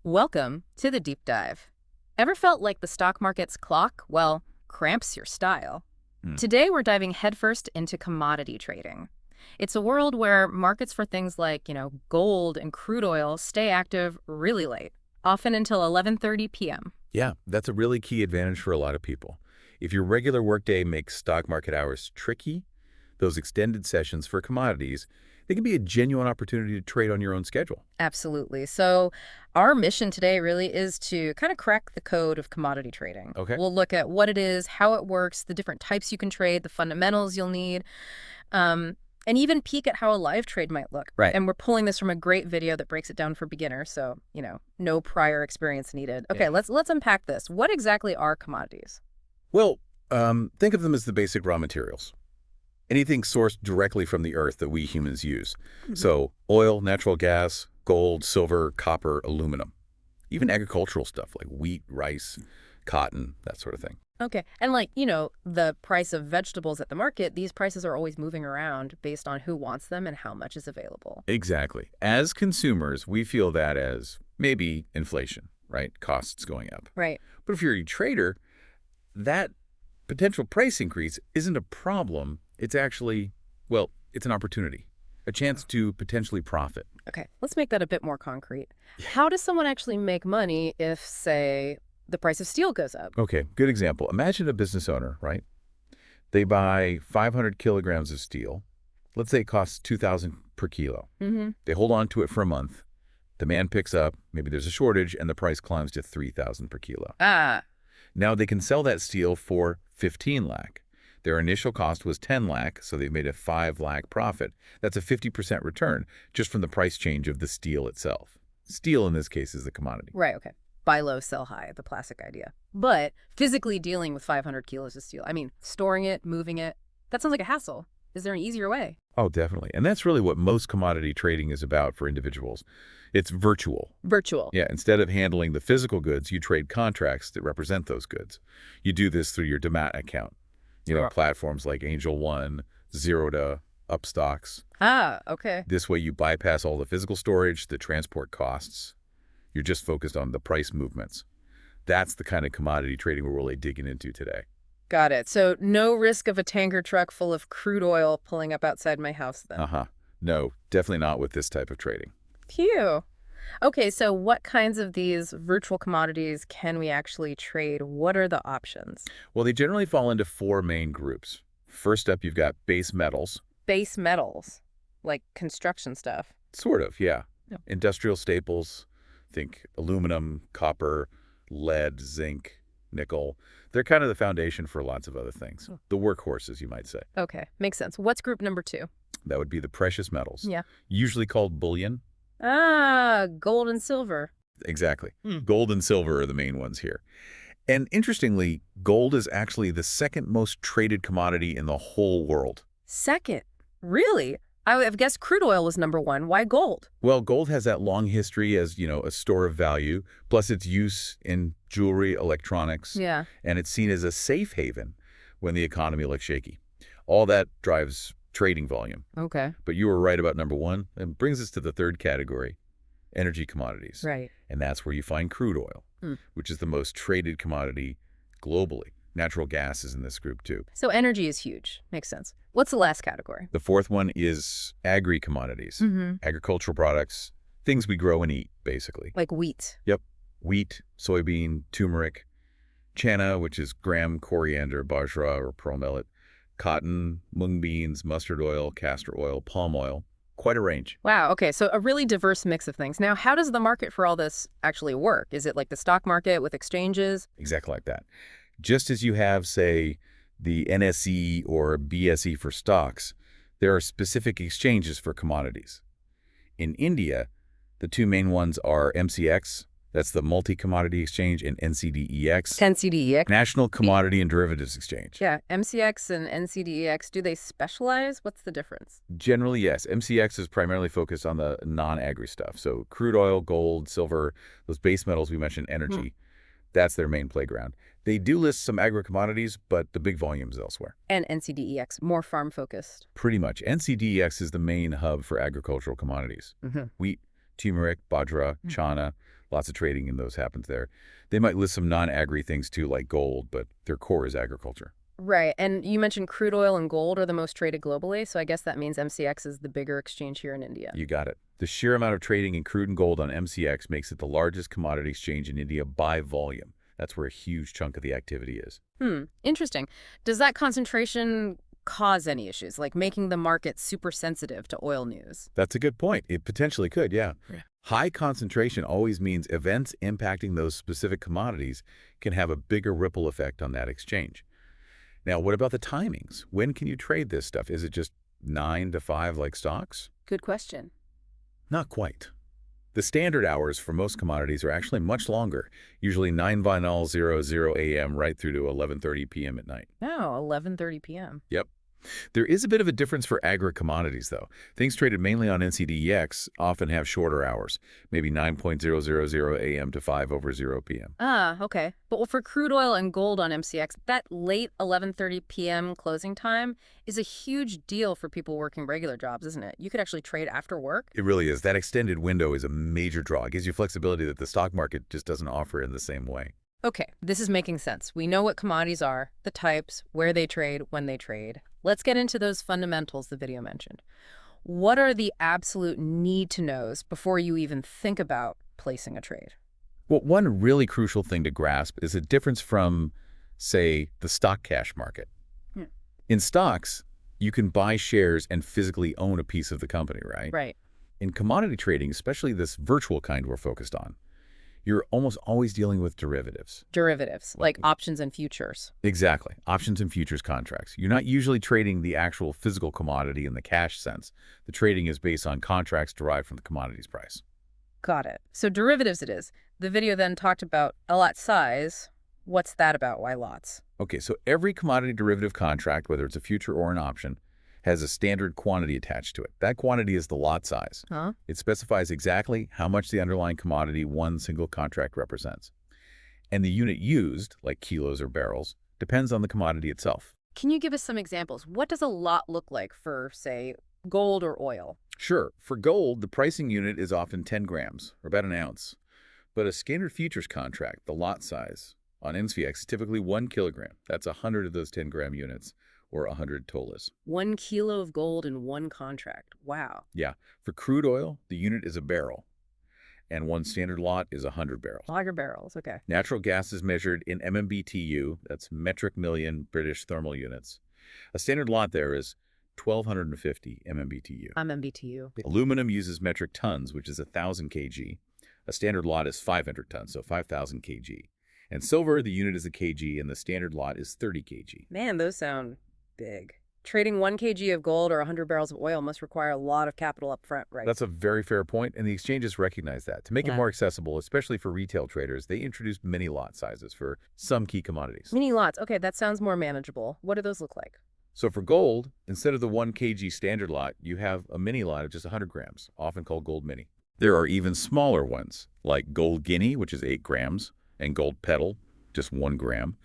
Welcome to the deep dive. Ever felt like the stock market's clock, well, cramps your style? Hmm. Today we're diving headfirst into commodity trading. It's a world where markets for things like, gold and crude oil stay active really late, often until 11:30 p.m. Yeah, that's a really key advantage for a lot of people. If your regular workday makes stock market hours tricky, those extended sessions for commodities, they can be a genuine opportunity to trade on your own schedule. Absolutely. So, our mission today really is to kind of crack the code of commodity trading. Okay? We'll look at what it is, how it works, the different types you can trade, the fundamentals you'll need, um, and even peek at how a live trade might look. Right. And we're pulling this from a great video that breaks it down for beginners, so, no prior experience needed. Okay, Yeah. let's unpack this. What exactly are commodities? Well, think of them as the basic raw materials. Anything sourced directly from the earth that we humans use. Mhm. So oil, natural gas, gold, silver, copper, aluminum. Even agricultural stuff like wheat, rice, cotton, that sort of thing. Okay. And the price of vegetables at the market, these prices are always moving around based on who wants them and how much is available. Exactly. As consumers, we feel that as maybe inflation, right? Costs going up. Right. But if you're a trader, that potential price increase isn't a problem. It's actually, well, it's an opportunity, a chance to potentially profit. Okay, let's make that a bit more concrete. How does someone actually make money if, say, the price of steel goes up? Okay, good example. Imagine a business owner, right? They buy 500 kilograms of steel. Let's say it costs 2,000 per kilo. Mm-hmm. They hold on to it for a month. Demand picks up, maybe there's a shortage, and the price climbs to 3,000 per kilo. Ah, Now they can sell that steel for 15 lakh. Their initial cost was 10 lakh, so they've made a 5 lakh profit. That's a 50% return just from the price change of the steel itself. Steel in this case is the commodity. right, okay. Buy low, sell high, the classic idea. But physically dealing with 500 kilos of steel, I mean, storing it, moving it, that sounds like a hassle. Is there an easier way? Oh, definitely. And that's really what most commodity trading is about for individuals. It's virtual. Virtual. Yeah, instead of handling the physical goods, you trade contracts that represent those goods. You do this through your Demat account. Sure. Platforms like Angel One, Zeroda, Upstocks. Ah, okay. This way you bypass all the physical storage, the transport costs. You're just focused on the price movements. That's the kind of commodity trading we're really digging into today. Got it. So no risk of a tanker truck full of crude oil pulling up outside my house then. Uh-huh. No, definitely not with this type of trading. Phew. Okay, so what kinds of these virtual commodities can we actually trade? What are the options? Well, they generally fall into four main groups. First up, you've got base metals. Base metals, like construction stuff. Sort of, yeah. Yeah. Industrial staples, think aluminum, copper, lead, zinc, nickel. They're kind of the foundation for lots of other things. Hmm. The workhorses, you might say. Okay, makes sense. What's group number two? That would be the precious metals, Yeah. usually called bullion. Ah, gold and silver. Exactly. Hmm. Gold and silver are the main ones here. And interestingly, gold is actually the second most traded commodity in the whole world. Second. Really? I would have guessed crude oil was number one. Why gold? Well, gold has that long history as, a store of value, plus its use in jewelry, electronics, Yeah. and it's seen as a safe haven when the economy looks shaky. All that drives trading volume. Okay. But you were right about number one, and brings us to the third category, energy commodities. Right. And that's where you find crude oil, Hmm. which is the most traded commodity globally. Natural gas is in this group too. So energy is huge. Makes sense. What's the last category? The fourth one is agri-commodities, Mm-hmm. agricultural products, things we grow and eat, basically. Like wheat. Yep. Wheat, soybean, turmeric, chana, which is gram, coriander, bajra, or pearl millet, cotton, mung beans, mustard oil, castor oil, palm oil. Quite a range. Wow. Okay. So a really diverse mix of things. Now, how does the market for all this actually work? Is it like the stock market with exchanges? Exactly like that. Just as you have, say, the NSE or BSE for stocks, there are specific exchanges for commodities. In India, the two main ones are MCX, that's the Multi-Commodity Exchange, and NCDEX, NCDEX. National Commodity and Derivatives Exchange. Yeah. MCX and NCDEX, do they specialize? What's the difference? Generally, yes. MCX is primarily focused on the non-agri stuff. So crude oil, gold, silver, those base metals we mentioned, energy. That's their main playground. They do list some agri-commodities, but the big volume is elsewhere. And NCDEX, more farm focused. Pretty much. NCDEX is the main hub for agricultural commodities. Mm-hmm. Wheat, turmeric, bajra, chana, Lots of trading in those happens there. They might list some non-agri things too, like gold, but their core is agriculture. Right. And you mentioned crude oil and gold are the most traded globally, so I guess that means MCX is the bigger exchange here in India. You got it. The sheer amount of trading in crude and gold on MCX makes it the largest commodity exchange in India by volume. That's where a huge chunk of the activity is. Interesting. Does that concentration cause any issues, like making the market super sensitive to oil news? That's a good point. It potentially could, yeah. Yeah. High concentration always means events impacting those specific commodities can have a bigger ripple effect on that exchange. Now, what about the timings? When can you trade this stuff? Is it just 9 to 5 like stocks? Good question. Not quite. The standard hours for most commodities are actually much longer, usually 9:00 a.m. right through to 11:30 p.m. at night. Oh, 11:30 p.m. Yep. There is a bit of a difference for agro-commodities, though. Things traded mainly on NCDEX often have shorter hours, maybe 9:00 a.m. to 5:00 p.m. Ah, okay. But for crude oil and gold on MCX, that late 11:30 p.m. closing time is a huge deal for people working regular jobs, isn't it? You could actually trade after work. It really is. That extended window is a major draw. It gives you flexibility that the stock market just doesn't offer in the same way. Okay, this is making sense. We know what commodities are, the types, where they trade, when they trade. Let's get into those fundamentals the video mentioned. What are the absolute need-to-knows before you even think about placing a trade? Well, one really crucial thing to grasp is the difference from, say, the stock cash market. Hmm. In stocks, you can buy shares and physically own a piece of the company, right? Right. In commodity trading, especially this virtual kind we're focused on, you're almost always dealing with derivatives. Derivatives, like options and futures. Exactly. Options and futures contracts. You're not usually trading the actual physical commodity in the cash sense. The trading is based on contracts derived from the commodity's price. Got it. So derivatives it is. The video then talked about a lot size. What's that about? Why lots? Okay, so every commodity derivative contract, whether it's a future or an option, has a standard quantity attached to it. That quantity is the lot size. Huh? It specifies exactly how much the underlying commodity one single contract represents. And the unit used, like kilos or barrels, depends on the commodity itself. Can you give us some examples? What does a lot look like for, say, gold or oil? Sure, for gold, the pricing unit is often 10 grams, or about an ounce. But a standard futures contract, the lot size, on NCDEX is typically 1 kilogram. That's 100 of those 10-gram units, or 100 tolas. 1 kilo of gold in one contract. Wow. Yeah. For crude oil, the unit is a barrel, and one standard lot is 100 barrels. Lager barrels, okay. Natural gas is measured in MMBTU, that's metric million British thermal units. A standard lot there is 1,250 MMBTU. MMBTU. Aluminum uses metric tons, which is 1,000 kg. A standard lot is 500 tons, so 5,000 kg. And silver, the unit is a kg, and the standard lot is 30 kg. Man, those sound big. Trading 1 kg of gold or 100 barrels of oil must require a lot of capital up front, right? That's a very fair point, and the exchanges recognize that. To make it Yeah. more accessible, especially for retail traders, they introduced mini lot sizes for some key commodities. Mini lots. Okay, that sounds more manageable. What do those look like? So for gold, instead of the 1 kg standard lot, you have a mini lot of just 100 grams, often called gold mini. There are even smaller ones, like gold guinea, which is 8 grams, and gold petal, just 1 gram.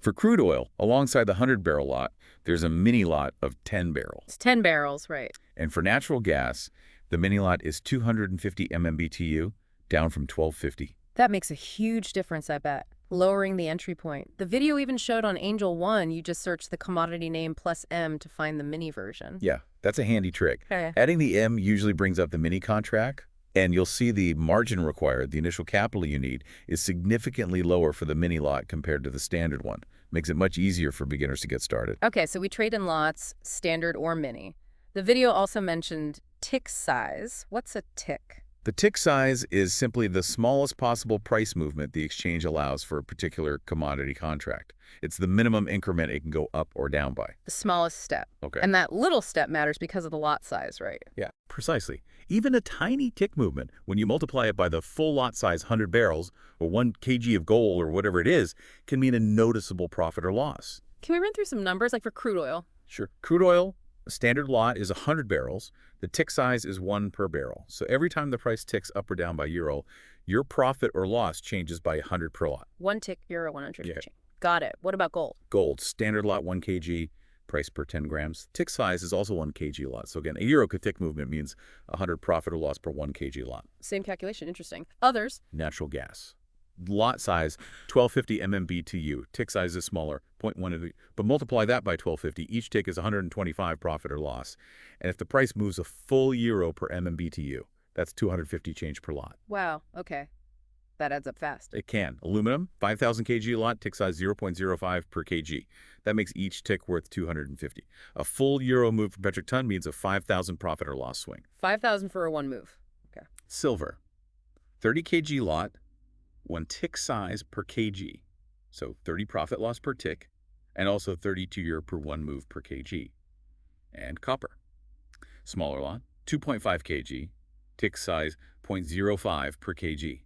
For crude oil, alongside the 100-barrel lot, there's a mini lot of 10 barrels. It's 10 barrels, right. And for natural gas, the mini lot is 250 MMBTU, down from 1250. That makes a huge difference, I bet. Lowering the entry point. The video even showed on Angel One, you just search the commodity name plus M to find the mini version. Yeah, that's a handy trick. Okay. Adding the M usually brings up the mini contract, and you'll see the margin required, the initial capital you need, is significantly lower for the mini lot compared to the standard one. Makes it much easier for beginners to get started. Okay, so we trade in lots, standard or mini. The video also mentioned tick size. What's a tick? The tick size is simply the smallest possible price movement the exchange allows for a particular commodity contract. It's the minimum increment it can go up or down by. The smallest step. Okay. And that little step matters because of the lot size, right? Yeah, precisely. Even a tiny tick movement, when you multiply it by the full lot size 100 barrels or 1 kg of gold or whatever it is, can mean a noticeable profit or loss. Can we run through some numbers, like for crude oil? Sure. Crude oil, a standard lot is 100 barrels. The tick size is 1 per barrel. So every time the price ticks up or down by euro, your profit or loss changes by 100 per lot. 1 tick, euro, 100. Yeah. Got it. What about gold? Gold, standard lot 1 kg. price per 10 grams. Tick size is also 1 kg lot. So again, a euro tick movement means 100 profit or loss per 1 kg lot. Same calculation. Interesting. Others? Natural gas. Lot size, 1250 MMBTU. Tick size is smaller, 0.1, but multiply that by 1250. Each tick is 125 profit or loss. And if the price moves a full euro per MMBTU, that's 250 change per lot. Wow. Okay. That adds up fast. It can. Aluminum, 5,000 kg lot, tick size 0.05 per kg. That makes each tick worth 250. A full euro move per metric ton means a 5,000 profit or loss swing. 5,000 for a one move. Okay. Silver, 30 kg lot, 1 tick size per kg. So 30 profit loss per tick, and also 32 euro per 1 move per kg. And copper, smaller lot, 2.5 kg, tick size 0.05 per kg.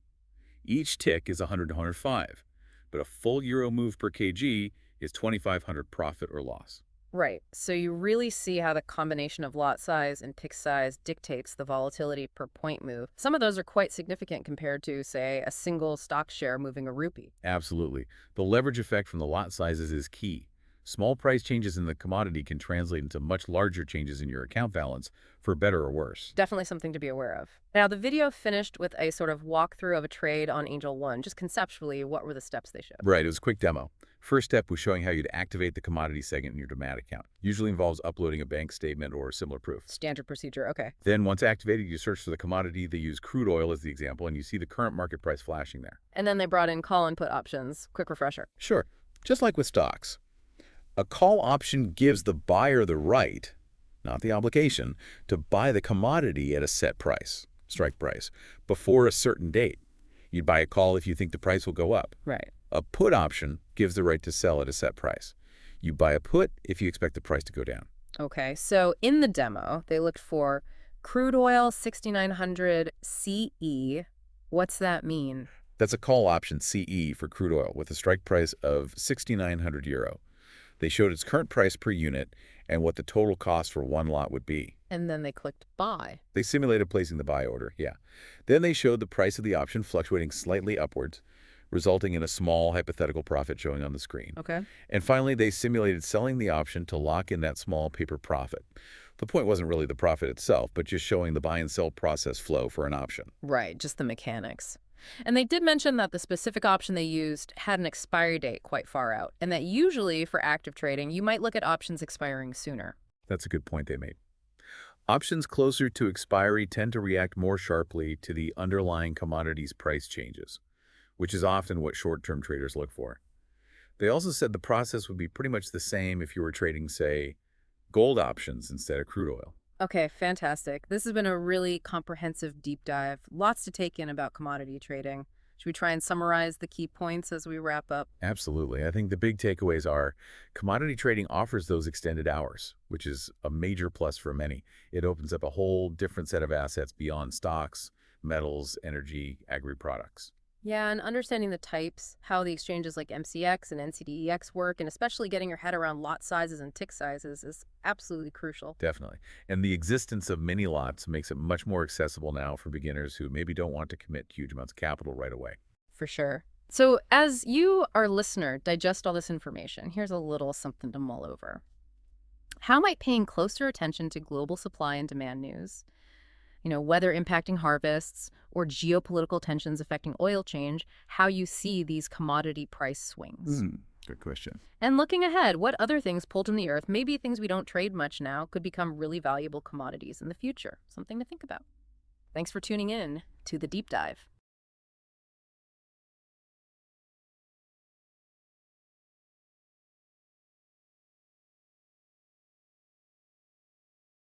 Each tick is 100 to 105, but a full euro move per kg is 2,500 profit or loss. Right. So you really see how the combination of lot size and tick size dictates the volatility per point move. Some of those are quite significant compared to, say, a single stock share moving a rupee. Absolutely. The leverage effect from the lot sizes is key. Small price changes in the commodity can translate into much larger changes in your account balance, for better or worse. Definitely something to be aware of. Now, the video finished with a sort of walkthrough of a trade on Angel One. Just conceptually, what were the steps they showed? Right, it was a quick demo. First step was showing how you'd activate the commodity segment in your Demat account. Usually involves uploading a bank statement or similar proof. Standard procedure, okay. Then once activated, you search for the commodity. They use crude oil as the example, and you see the current market price flashing there. And then they brought in call and put options. Quick refresher. Sure, just like with stocks. A call option gives the buyer the right, not the obligation, to buy the commodity at a set price, strike price, before a certain date. You'd buy a call if you think the price will go up. Right. A put option gives the right to sell at a set price. You buy a put if you expect the price to go down. Okay, so in the demo, they looked for crude oil 6,900 CE. What's that mean? That's a call option CE for crude oil with a strike price of 6,900 euro. They showed its current price per unit and what the total cost for one lot would be. And then they clicked buy. They simulated placing the buy order, yeah. Then they showed the price of the option fluctuating slightly upwards, resulting in a small hypothetical profit showing on the screen. Okay. And finally, they simulated selling the option to lock in that small paper profit. The point wasn't really the profit itself, but just showing the buy and sell process flow for an option. Right, just the mechanics. And they did mention that the specific option they used had an expiry date quite far out, and that usually for active trading, you might look at options expiring sooner. That's a good point they made. Options closer to expiry tend to react more sharply to the underlying commodity's price changes, which is often what short-term traders look for. They also said the process would be pretty much the same if you were trading, say, gold options instead of crude oil. Okay, fantastic. This has been a really comprehensive deep dive. Lots to take in about commodity trading. Should we try and summarize the key points as we wrap up? Absolutely. I think the big takeaways are commodity trading offers those extended hours, which is a major plus for many. It opens up a whole different set of assets beyond stocks, metals, energy, agri-products. Yeah, and understanding the types, how the exchanges like NCDEX and NCDEX work, and especially getting your head around lot sizes and tick sizes is absolutely crucial. Definitely. And the existence of mini lots makes it much more accessible now for beginners who maybe don't want to commit huge amounts of capital right away. For sure. So as you, our listener, digest all this information, here's a little something to mull over. How might paying closer attention to global supply and demand news, weather impacting harvests, or geopolitical tensions affecting oil change, how you see these commodity price swings? Good question. And looking ahead, what other things pulled from the earth, maybe things we don't trade much now, could become really valuable commodities in the future? Something to think about. Thanks for tuning in to The Deep Dive.